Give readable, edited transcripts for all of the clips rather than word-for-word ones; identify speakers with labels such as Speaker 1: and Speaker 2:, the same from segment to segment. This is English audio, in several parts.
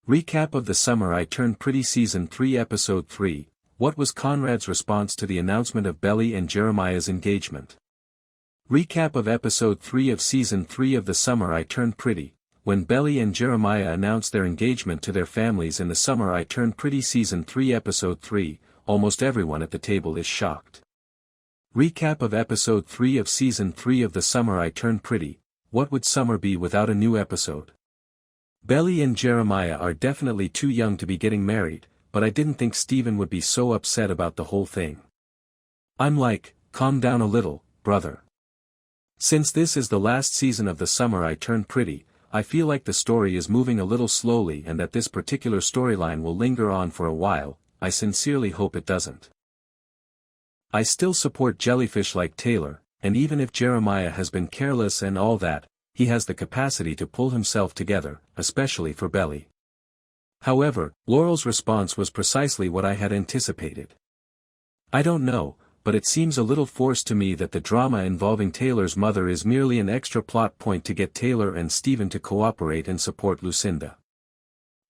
Speaker 1: Recap of the Summer I Turned Pretty Season 3 Episode 3, What was Conrad's response to the announcement of Belly and Jeremiah's engagement? Recap of Episode 3 of Season 3 of The Summer I Turned Pretty. When Belly and Jeremiah announced their engagement to their families in The Summer I Turned Pretty Season 3 Episode 3, almost everyone at the table is shocked. Recap of Episode 3 of Season 3 of The Summer I Turned Pretty. What would summer be without a new episode? Belly and Jeremiah are definitely too young to be getting married, but I didn't think Stephen would be so upset about the whole thing. I'm like, calm down a little, brother. Since this is the last season of The Summer I Turned Pretty, I feel like the story is moving a little slowly and that this particular storyline will linger on for a while. I sincerely hope it doesn't. I still support Jellyfish like Taylor, and even if Jeremiah has been careless and all that, he has the capacity to pull himself together, especially for Belly. However, Laurel's response was precisely what I had anticipated. I don't know, but it seems a little forced to me that the drama involving Taylor's mother is merely an extra plot point to get Taylor and Stephen to cooperate and support Lucinda.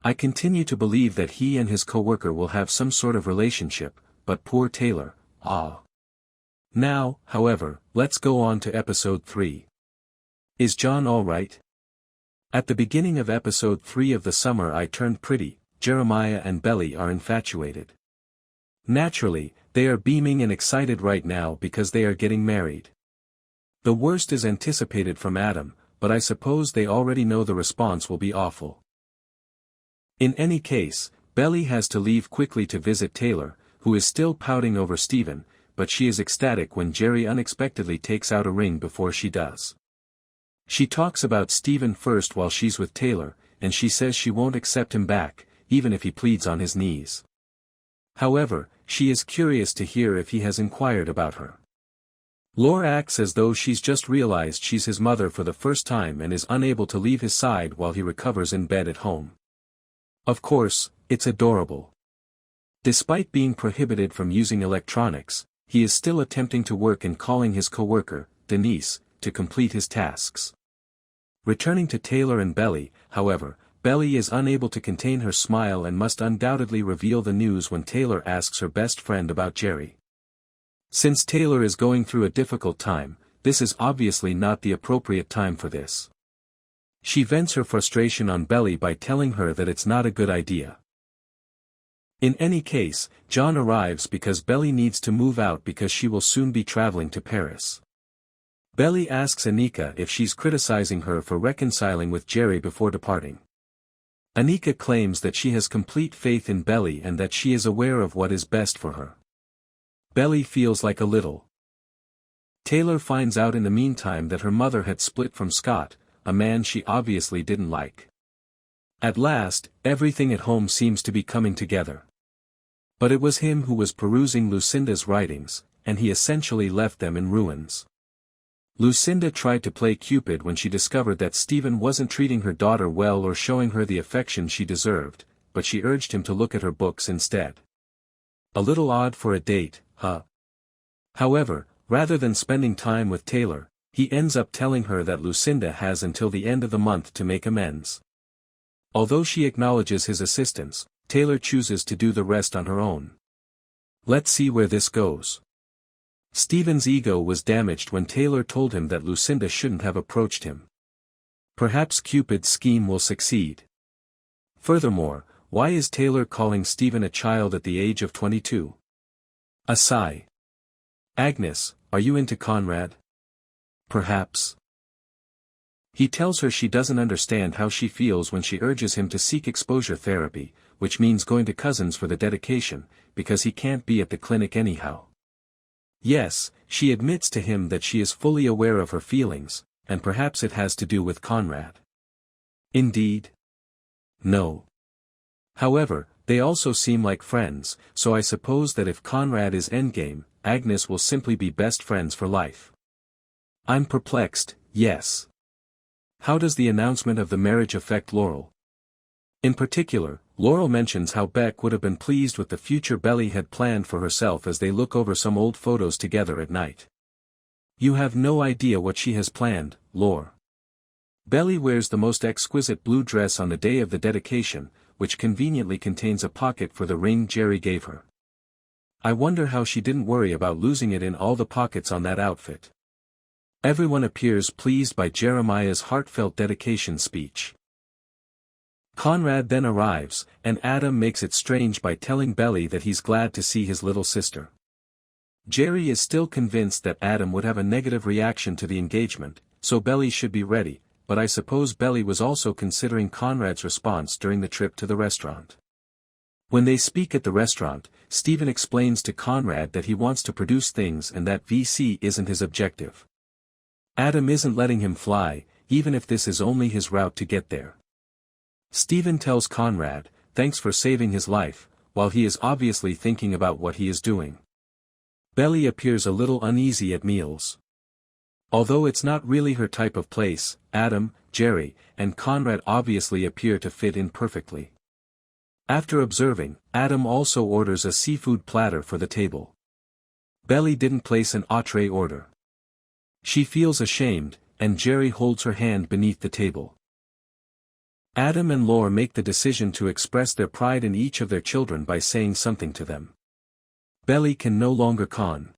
Speaker 1: I continue to believe that he and his co-worker will have some sort of relationship, but poor Taylor, ah. Now, however, let's go on to Episode 3. Is John alright? At the beginning of Episode 3 of The Summer I Turned Pretty, Jeremiah and Belly are infatuated. Naturally, they are beaming and excited right now because they are getting married. The worst is anticipated from Adam, but I suppose they already know the response will be awful. In any case, Belly has to leave quickly to visit Taylor, who is still pouting over Stephen, but she is ecstatic when Jerry unexpectedly takes out a ring before she does. She talks about Stephen first while she's with Taylor, and she says she won't accept him back, even if he pleads on his knees. However, she is curious to hear if he has inquired about her. Laurel acts as though she's just realized she's his mother for the first time and is unable to leave his side while he recovers in bed at home. Of course, it's adorable. Despite being prohibited from using electronics, he is still attempting to work and calling his co-worker, Denise, to complete his tasks. Returning to Taylor and Belly, however, Belly is unable to contain her smile and must undoubtedly reveal the news when Taylor asks her best friend about Jerry. Since Taylor is going through a difficult time, this is obviously not the appropriate time for this. She vents her frustration on Belly by telling her that it's not a good idea. In any case, John arrives because Belly needs to move out because she will soon be traveling to Paris. Belly asks Anika if she's criticizing her for reconciling with Jerry before departing. Anika claims that she has complete faith in Belly and that she is aware of what is best for her. Belly feels like a little. Taylor finds out in the meantime that her mother had split from Scott, a man she obviously didn't like. At last, everything at home seems to be coming together. But it was him who was perusing Lucinda's writings, and he essentially left them in ruins. Lucinda tried to play Cupid when she discovered that Stephen wasn't treating her daughter well or showing her the affection she deserved, but she urged him to look at her books instead. A little odd for a date, huh? However, rather than spending time with Taylor, he ends up telling her that Lucinda has until the end of the month to make amends. Although she acknowledges his assistance, Taylor chooses to do the rest on her own. Let's see where this goes. Stephen's ego was damaged when Taylor told him that Lucinda shouldn't have approached him. Perhaps Cupid's scheme will succeed. Furthermore, why is Taylor calling Stephen a child at the age of 22? A sigh. Agnes, are you into Conrad? Perhaps. He tells her she doesn't understand how she feels when she urges him to seek exposure therapy, which means going to Cousins for the dedication, because he can't be at the clinic anyhow. Yes, she admits to him that she is fully aware of her feelings, and perhaps it has to do with Conrad. Indeed? No. However, they also seem like friends, so I suppose that if Conrad is endgame, Agnes will simply be best friends for life. I'm perplexed, yes. How does the announcement of the marriage affect Laurel? In particular, Laurel mentions how Beck would have been pleased with the future Belly had planned for herself as they look over some old photos together at night. You have no idea what she has planned, Laure. Belly wears the most exquisite blue dress on the day of the dedication, which conveniently contains a pocket for the ring Jerry gave her. I wonder how she didn't worry about losing it in all the pockets on that outfit. Everyone appears pleased by Jeremiah's heartfelt dedication speech. Conrad then arrives, and Adam makes it strange by telling Belly that he's glad to see his little sister. Jerry is still convinced that Adam would have a negative reaction to the engagement, so Belly should be ready, but I suppose Belly was also considering Conrad's response during the trip to the restaurant. When they speak at the restaurant, Stephen explains to Conrad that he wants to produce things and that VC isn't his objective. Adam isn't letting him fly, even if this is only his route to get there. Stephen tells Conrad, thanks for saving his life, while he is obviously thinking about what he is doing. Belly appears a little uneasy at meals. Although it's not really her type of place, Adam, Jerry, and Conrad obviously appear to fit in perfectly. After observing, Adam also orders a seafood platter for the table. Belly didn't place an entree order. She feels ashamed, and Jerry holds her hand beneath the table. Adam and Laurel make the decision to express their pride in each of their children by saying something to them. Belly can no longer con.